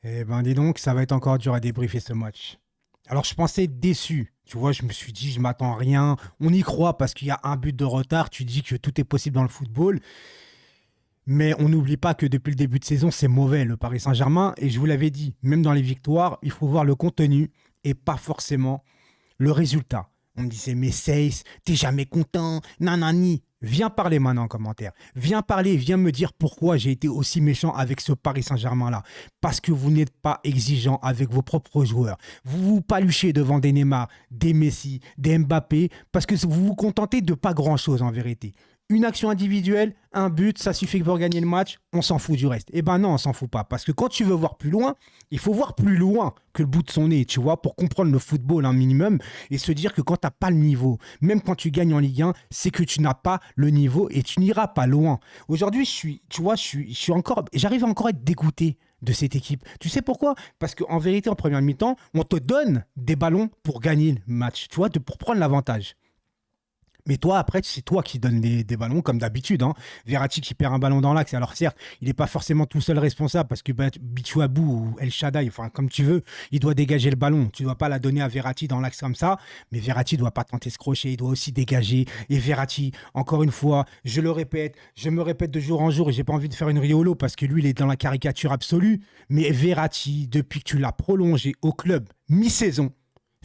Eh ben, dis donc, ça va être encore dur à débriefer ce match. Alors, je pensais être déçu. Tu vois, je me suis dit, je m'attends à rien. On y croit parce qu'il y a un but de retard. Tu dis que tout est possible dans le football. Mais on n'oublie pas que depuis le début de saison, c'est mauvais, le Paris Saint-Germain. Et je vous l'avais dit, même dans les victoires, il faut voir le contenu et pas forcément le résultat. On me disait, mais Seyss, t'es jamais content, nanani. Viens parler maintenant en commentaire. Viens parler, viens me dire pourquoi j'ai été aussi méchant avec ce Paris Saint-Germain-là. Parce que vous n'êtes pas exigeant avec vos propres joueurs. Vous vous paluchez devant des Neymar, des Messi, des Mbappé, parce que vous vous contentez de pas grand-chose en vérité. Une action individuelle, un but, ça suffit pour gagner le match, on s'en fout du reste. Eh ben non, on s'en fout pas. Parce que quand tu veux voir plus loin, il faut voir plus loin que le bout de son nez, tu vois, pour comprendre le football un minimum et se dire que quand tu n'as pas le niveau, même quand tu gagnes en Ligue 1, c'est que tu n'as pas le niveau et tu n'iras pas loin. Aujourd'hui, tu vois, j'arrive encore à être dégoûté de cette équipe. Tu sais pourquoi? Parce qu'en vérité, en première mi-temps, on te donne des ballons pour gagner le match, tu vois, pour prendre l'avantage. Mais toi, après, c'est toi qui donnes des ballons, comme d'habitude. Hein. Verratti qui perd un ballon dans l'axe. Alors certes, il n'est pas forcément tout seul responsable parce que Bichouabou ou El Shaddai, enfin comme tu veux, il doit dégager le ballon. Tu ne dois pas la donner à Verratti dans l'axe comme ça. Mais Verratti ne doit pas tenter ce crochet. Il doit aussi dégager. Et Verratti, encore une fois, je me répète de jour en jour et j'ai pas envie de faire une riolo parce que lui, il est dans la caricature absolue. Mais Verratti, depuis que tu l'as prolongé au club mi-saison,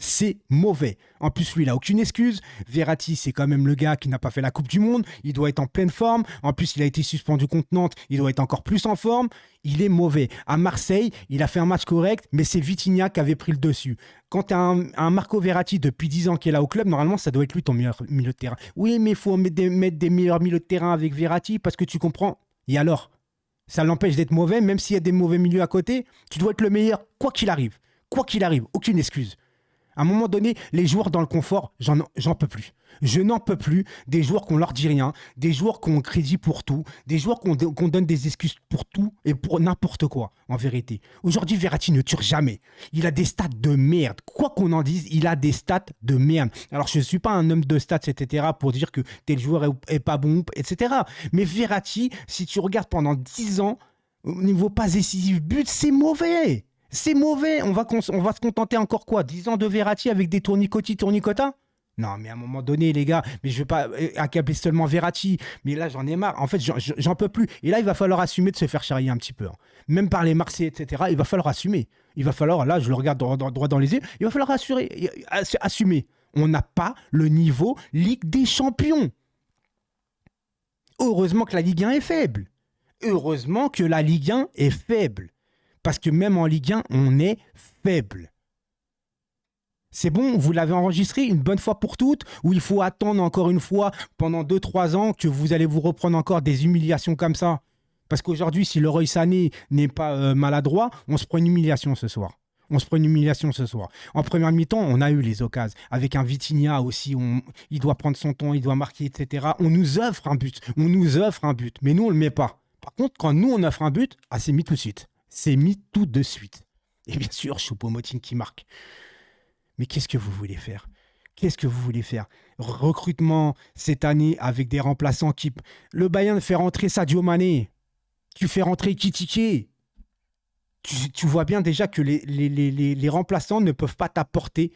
c'est mauvais. En plus, lui, il n'a aucune excuse. Verratti, c'est quand même le gars qui n'a pas fait la Coupe du Monde. Il doit être en pleine forme. En plus, il a été suspendu contre Nantes. Il doit être encore plus en forme. Il est mauvais. À Marseille, il a fait un match correct, mais c'est Vitinha qui avait pris le dessus. Quand tu as un Marco Verratti depuis 10 ans qui est là au club, normalement, ça doit être lui ton meilleur milieu de terrain. Oui, mais il faut mettre des meilleurs milieux de terrain avec Verratti parce que tu comprends. Et alors, ça l'empêche d'être mauvais, même s'il y a des mauvais milieux à côté. Tu dois être le meilleur, quoi qu'il arrive. Quoi qu'il arrive, aucune excuse. À un moment donné, les joueurs dans le confort, j'en peux plus. Je n'en peux plus des joueurs qu'on leur dit rien, des joueurs qu'on crédit pour tout, des joueurs qu'on donne des excuses pour tout et pour n'importe quoi, en vérité. Aujourd'hui, Verratti ne tire jamais. Il a des stats de merde. Quoi qu'on en dise, il a des stats de merde. Alors, je ne suis pas un homme de stats, etc., pour dire que tel joueur est pas bon, etc. Mais Verratti, si tu regardes pendant 10 ans, au niveau pas décisif but, c'est mauvais. C'est mauvais. On va se contenter encore quoi? 10 ans de Verratti avec des tournicotis, tournicota? Non, mais à un moment donné, les gars, mais je ne veux pas accabler seulement Verratti. Mais là, j'en ai marre. En fait, j'en peux plus. Et là, il va falloir assumer de se faire charrier un petit peu. Hein. Même par les Marseillais, etc. Il va falloir assumer. Il va falloir, là, je le regarde droit dans les yeux, il va falloir assumer. On n'a pas le niveau Ligue des Champions. Heureusement que la Ligue 1 est faible. Heureusement que la Ligue 1 est faible. Parce que même en Ligue 1, on est faible. C'est bon, vous l'avez enregistré une bonne fois pour toutes, ou il faut attendre encore une fois pendant 2 3 ans que vous allez vous reprendre encore des humiliations comme ça? Parce qu'aujourd'hui, si Leroy Sané n'est pas maladroit, on se prend une humiliation ce soir. On se prend une humiliation ce soir. En première mi-temps, on a eu les occasions. Avec un Vitinha aussi, il doit prendre son temps, il doit marquer, etc. On nous offre un but. On nous offre un but. Mais nous, on ne le met pas. Par contre, quand nous, on offre un but, c'est mis tout de suite. C'est mis tout de suite. Et bien sûr, Choupo-Moting qui marque. Mais qu'est-ce que vous voulez faire? Qu'est-ce que vous voulez faire? Recrutement cette année avec des remplaçants qui... Le Bayern fait rentrer Sadio Mané. Tu fais rentrer Kitike. Tu vois bien déjà que les remplaçants ne peuvent pas t'apporter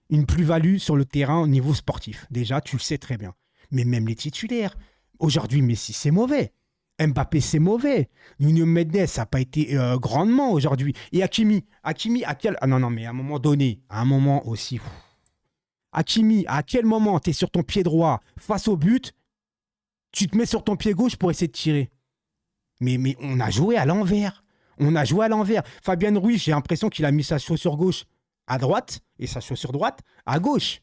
une plus-value sur le terrain au niveau sportif. Déjà, tu le sais très bien. Mais même les titulaires. Aujourd'hui, Messi, c'est mauvais. Mbappé, c'est mauvais. Nuno Mendes, ça n'a pas été grandement aujourd'hui. Et Hakimi, à quel... Ah non, non, mais à un moment donné, à un moment aussi... Hakimi, à quel moment tu es sur ton pied droit face au but, tu te mets sur ton pied gauche pour essayer de tirer? Mais on a joué à l'envers. On a joué à l'envers. Fabien Ruiz, j'ai l'impression qu'il a mis sa chaussure gauche à droite et sa chaussure droite à gauche.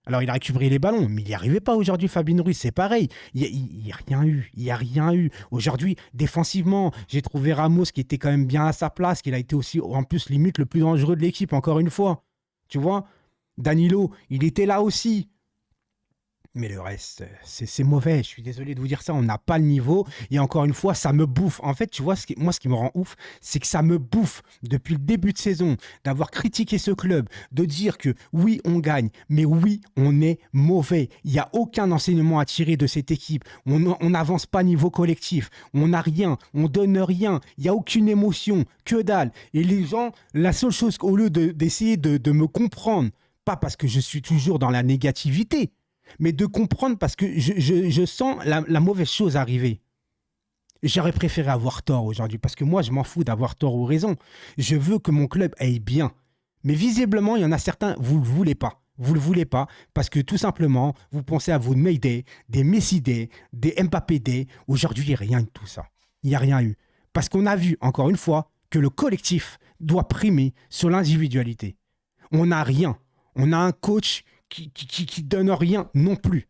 Alors, il a récupéré les ballons, mais il n'y arrivait pas aujourd'hui, Fabien Ruiz. C'est pareil. Il n'y a rien eu. Il n'y a rien eu. Aujourd'hui, défensivement, j'ai trouvé Ramos qui était quand même bien à sa place, qu'il a été aussi, en plus, limite, le plus dangereux de l'équipe, encore une fois. Tu vois, Danilo, il était là aussi. Mais le reste, c'est mauvais. Je suis désolé de vous dire ça. On n'a pas le niveau. Et encore une fois, ça me bouffe. En fait, tu vois, moi, ce qui me rend ouf, c'est que ça me bouffe depuis le début de saison d'avoir critiqué ce club, de dire que oui, on gagne, mais oui, on est mauvais. Il n'y a aucun enseignement à tirer de cette équipe. On n'avance pas niveau collectif. On n'a rien. On donne rien. Il n'y a aucune émotion. Que dalle. Et les gens, la seule chose, au lieu d'essayer de me comprendre, pas parce que je suis toujours dans la négativité, mais de comprendre parce que je sens la mauvaise chose arriver. J'aurais préféré avoir tort aujourd'hui parce que moi, je m'en fous d'avoir tort ou raison. Je veux que mon club aille bien. Mais visiblement, il y en a certains, vous ne le voulez pas. Vous ne le voulez pas parce que tout simplement, vous pensez à vos Mayday, des Messi Day, des Mbappé Day. Aujourd'hui, il n'y a rien de tout ça. Il n'y a rien eu. Parce qu'on a vu, encore une fois, que le collectif doit primer sur l'individualité. On n'a rien. On a un coach qui donne rien non plus.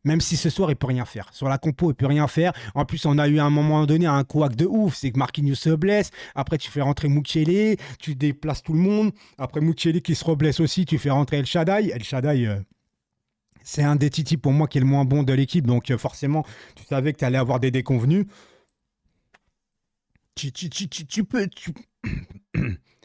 Même si ce soir, il peut rien faire. Sur la compo, il peut rien faire. En plus, on a eu à un moment donné un couac de ouf. C'est que Marquinhos se blesse. Après, tu fais rentrer Mukiele. Tu déplaces tout le monde. Après, Mukiele qui se reblesse aussi. Tu fais rentrer El Shaddai. El Shaddai, c'est un des titis pour moi qui est le moins bon de l'équipe. Donc, forcément, tu savais que tu allais avoir des déconvenus. Tu peux...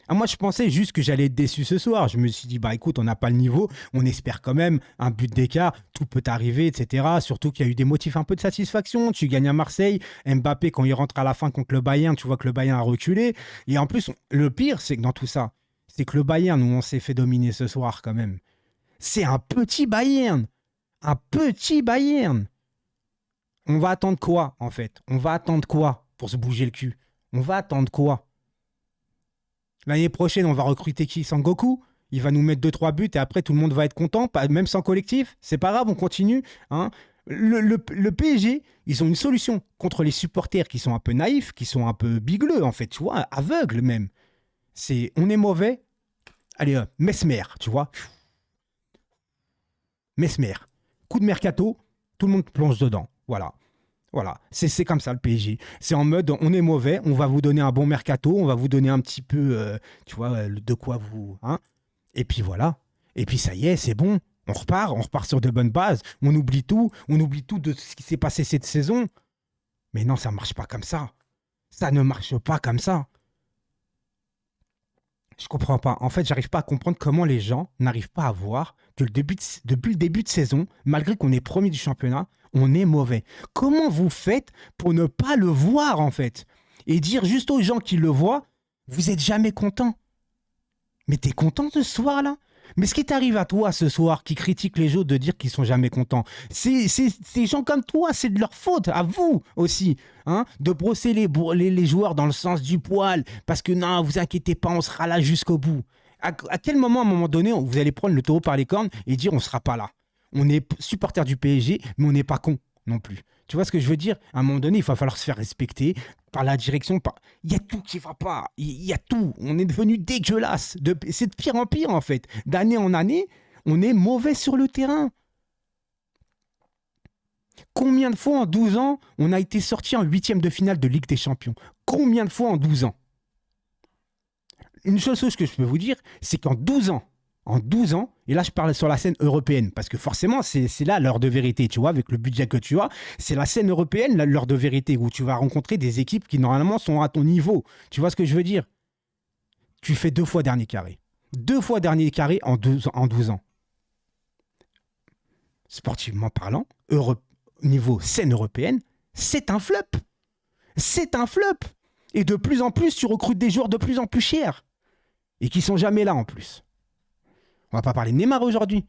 Ah, moi, je pensais juste que j'allais être déçu ce soir. Je me suis dit, bah écoute, on n'a pas le niveau, on espère quand même un but d'écart, tout peut arriver, etc. Surtout qu'il y a eu des motifs un peu de satisfaction. Tu gagnes à Marseille, Mbappé, quand il rentre à la fin contre le Bayern, tu vois que le Bayern a reculé. Et en plus, le pire, c'est que dans tout ça, c'est que le Bayern, où on s'est fait dominer ce soir quand même, c'est un petit Bayern. Un petit Bayern. On va attendre quoi, en fait? On va attendre quoi pour se bouger le cul? On va attendre quoi? L'année prochaine, on va recruter qui? Sangoku? Il va nous mettre 2-3 buts et après, tout le monde va être content, même sans collectif. C'est pas grave, on continue. Hein. Le PSG, ils ont une solution contre les supporters qui sont un peu naïfs, qui sont un peu bigleux, en fait, tu vois, aveugles même. On est mauvais. Allez, Mesmer, tu vois. Mesmer. Coup de mercato, tout le monde plonge dedans. Voilà. Voilà, c'est comme ça le PSG. C'est en mode, on est mauvais, on va vous donner un bon mercato, on va vous donner un petit peu, tu vois, de quoi vous... Hein. Et puis voilà. Et puis ça y est, c'est bon. On repart sur de bonnes bases. On oublie tout de ce qui s'est passé cette saison. Mais non, ça ne marche pas comme ça. Ça ne marche pas comme ça. Je comprends pas. En fait, j'arrive pas à comprendre comment les gens n'arrivent pas à voir que depuis le début de saison, malgré qu'on est premier du championnat, on est mauvais. Comment vous faites pour ne pas le voir, en fait? Et dire juste aux gens qui le voient, vous êtes jamais content. Mais t'es content de ce soir-là? Mais ce qui t'arrive à toi ce soir, qui critique les autres de dire qu'ils sont jamais contents, c'est ces gens comme toi, c'est de leur faute, à vous aussi, hein, de brosser les joueurs dans le sens du poil, parce que non, vous inquiétez pas, on sera là jusqu'au bout. À quel moment, à un moment donné, vous allez prendre le taureau par les cornes et dire on sera pas là? On est supporter du PSG, mais on n'est pas con non plus. Tu vois ce que je veux dire? À un moment donné, il va falloir se faire respecter par la direction. Il y a tout qui va pas. Il y a tout. On est devenu dégueulasse. C'est de pire en pire, en fait. D'année en année, on est mauvais sur le terrain. Combien de fois en 12 ans, on a été sorti en 8e de finale de Ligue des Champions? Combien de fois en 12 ans? Une seule chose que je peux vous dire, c'est qu'en 12 ans, et là je parle sur la scène européenne, parce que forcément c'est là l'heure de vérité, tu vois, avec le budget que tu as, c'est la scène européenne, l'heure de vérité, où tu vas rencontrer des équipes qui normalement sont à ton niveau. Tu vois ce que je veux dire? Tu fais 2 fois dernier carré. 2 fois dernier carré en 12 ans. Sportivement parlant, niveau scène européenne, c'est un flop. C'est un flop. Et de plus en plus, tu recrutes des joueurs de plus en plus chers. Et qui sont jamais là en plus. On va pas parler de Neymar aujourd'hui.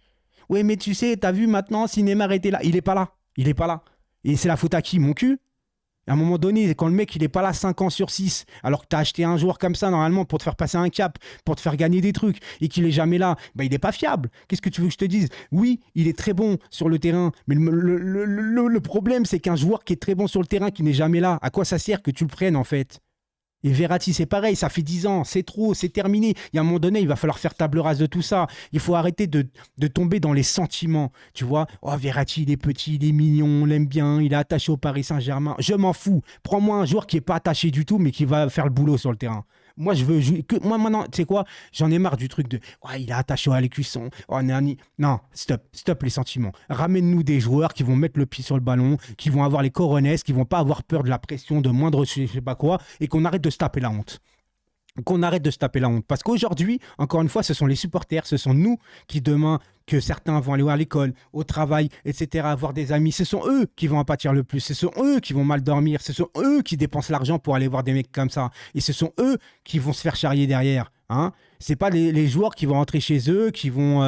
Oui, mais tu sais, t'as vu maintenant, si Neymar était là, il est pas là. Il est pas là. Et c'est la faute à qui? Mon cul? À un moment donné, quand le mec, il est pas là 5 ans sur 6, alors que t'as acheté un joueur comme ça, normalement, pour te faire passer un cap, pour te faire gagner des trucs, et qu'il est jamais là, bah, il est pas fiable. Qu'est-ce que tu veux que je te dise? Oui, il est très bon sur le terrain, mais le problème, c'est qu'un joueur qui est très bon sur le terrain, qui n'est jamais là, à quoi ça sert que tu le prennes, en fait? Et Verratti, c'est pareil, ça fait 10 ans, c'est trop, c'est terminé. Il y a un moment donné, il va falloir faire table rase de tout ça. Il faut arrêter de tomber dans les sentiments. Tu vois, oh, Verratti, il est petit, il est mignon, on l'aime bien, il est attaché au Paris Saint-Germain. Je m'en fous. Prends-moi un joueur qui n'est pas attaché du tout, mais qui va faire le boulot sur le terrain. Moi, je veux jouer. Moi, maintenant, tu sais quoi? J'en ai marre du truc de. Ouais, il est attaché à les cuissons. Oh, nani. Non, stop, stop les sentiments. Ramène-nous des joueurs qui vont mettre le pied sur le ballon, qui vont avoir les coronesses, qui vont pas avoir peur de la pression, de moindre je sais pas quoi, et qu'on arrête de se taper la honte. Qu'on arrête de se taper la honte. Parce qu'aujourd'hui, encore une fois, ce sont les supporters, ce sont nous qui demain, que certains vont aller à l'école, au travail, etc., avoir des amis, ce sont eux qui vont en pâtir le plus, ce sont eux qui vont mal dormir, ce sont eux qui dépensent l'argent pour aller voir des mecs comme ça, et ce sont eux qui vont se faire charrier derrière. Hein. C'est pas les joueurs qui vont rentrer chez eux, qui vont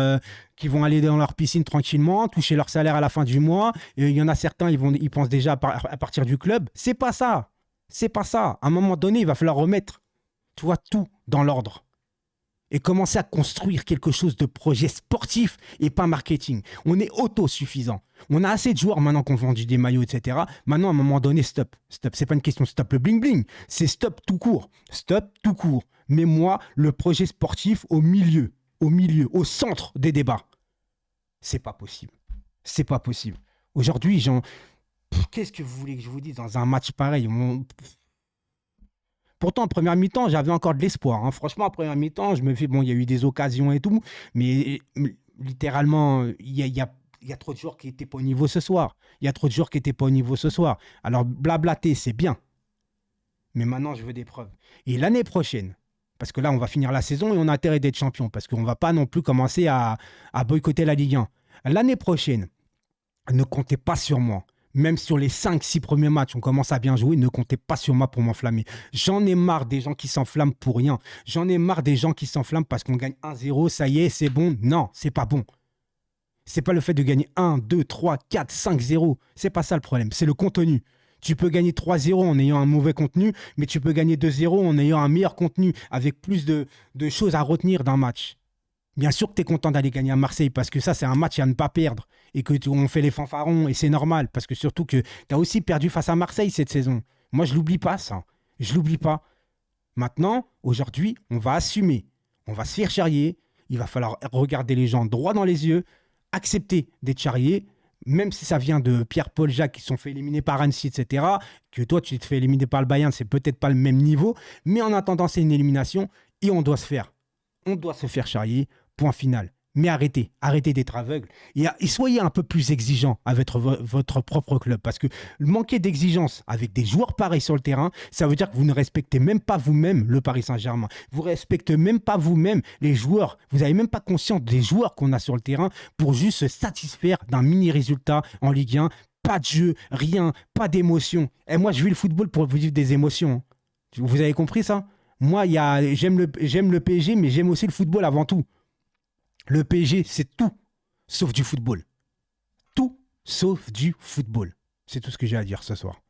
aller dans leur piscine tranquillement, toucher leur salaire à la fin du mois, et il y en a certains, ils pensent déjà à partir du club. C'est pas ça. C'est pas ça. À un moment donné, il va falloir remettre, tu vois, tout dans l'ordre et commencer à construire quelque chose de projet sportif et pas marketing. On est autosuffisant. On a assez de joueurs maintenant qui ont vendu des maillots, etc. Maintenant, à un moment donné, stop. Stop. C'est pas une question de stop le bling-bling. C'est stop tout court. Stop tout court. Mais moi, le projet sportif au milieu, au centre des débats. C'est pas possible. C'est pas possible. Aujourd'hui, qu'est-ce que vous voulez que je vous dise dans un match pareil? Pourtant, en première mi-temps, j'avais encore de l'espoir. Hein. Franchement, en première mi-temps, je me fais, bon, il y a eu des occasions et tout, mais littéralement, il y a trop de joueurs qui n'étaient pas au niveau ce soir. Il y a trop de joueurs qui n'étaient pas au niveau ce soir. Alors, blablater, c'est bien. Mais maintenant, je veux des preuves. Et l'année prochaine, parce que là, on va finir la saison et on a intérêt d'être champion, parce qu'on ne va pas non plus commencer à boycotter la Ligue 1. L'année prochaine, ne comptez pas sur moi. Même sur les 5-6 premiers matchs, on commence à bien jouer, ne comptez pas sur moi pour m'enflammer. J'en ai marre des gens qui s'enflamment pour rien. J'en ai marre des gens qui s'enflamment parce qu'on gagne 1-0, ça y est, c'est bon. Non, c'est pas bon. C'est pas le fait de gagner 1, 2, 3, 4, 5-0. C'est pas ça le problème, c'est le contenu. Tu peux gagner 3-0 en ayant un mauvais contenu, mais tu peux gagner 2-0 en ayant un meilleur contenu, avec plus de choses à retenir d'un match. Bien sûr que tu es content d'aller gagner à Marseille parce que ça, c'est un match à ne pas perdre et que on fait les fanfarons et c'est normal parce que surtout que tu as aussi perdu face à Marseille cette saison. Moi, je l'oublie pas ça. Je l'oublie pas. Maintenant, aujourd'hui, on va assumer. On va se faire charrier. Il va falloir regarder les gens droit dans les yeux, accepter d'être charrié, même si ça vient de Pierre-Paul Jacques qui se sont fait éliminer par Annecy, etc. Que toi, tu te fais éliminer par le Bayern, c'est peut-être pas le même niveau. Mais en attendant, c'est une élimination et on doit se faire. On doit se faire charrier. Point final. Mais arrêtez d'être aveugle et soyez un peu plus exigeant avec votre propre club parce que manquer d'exigence avec des joueurs pareils sur le terrain, ça veut dire que vous ne respectez même pas vous-même le Paris Saint-Germain. Vous ne respectez même pas vous-même les joueurs. Vous n'avez même pas conscience des joueurs qu'on a sur le terrain pour juste se satisfaire d'un mini-résultat en Ligue 1. Pas de jeu, rien, pas d'émotion. Et moi, je vis le football pour vivre des émotions. Vous avez compris ça? Moi, j'aime le PSG, mais j'aime aussi le football avant tout. Le PSG, c'est tout, sauf du football. Tout, sauf du football. C'est tout ce que j'ai à dire ce soir.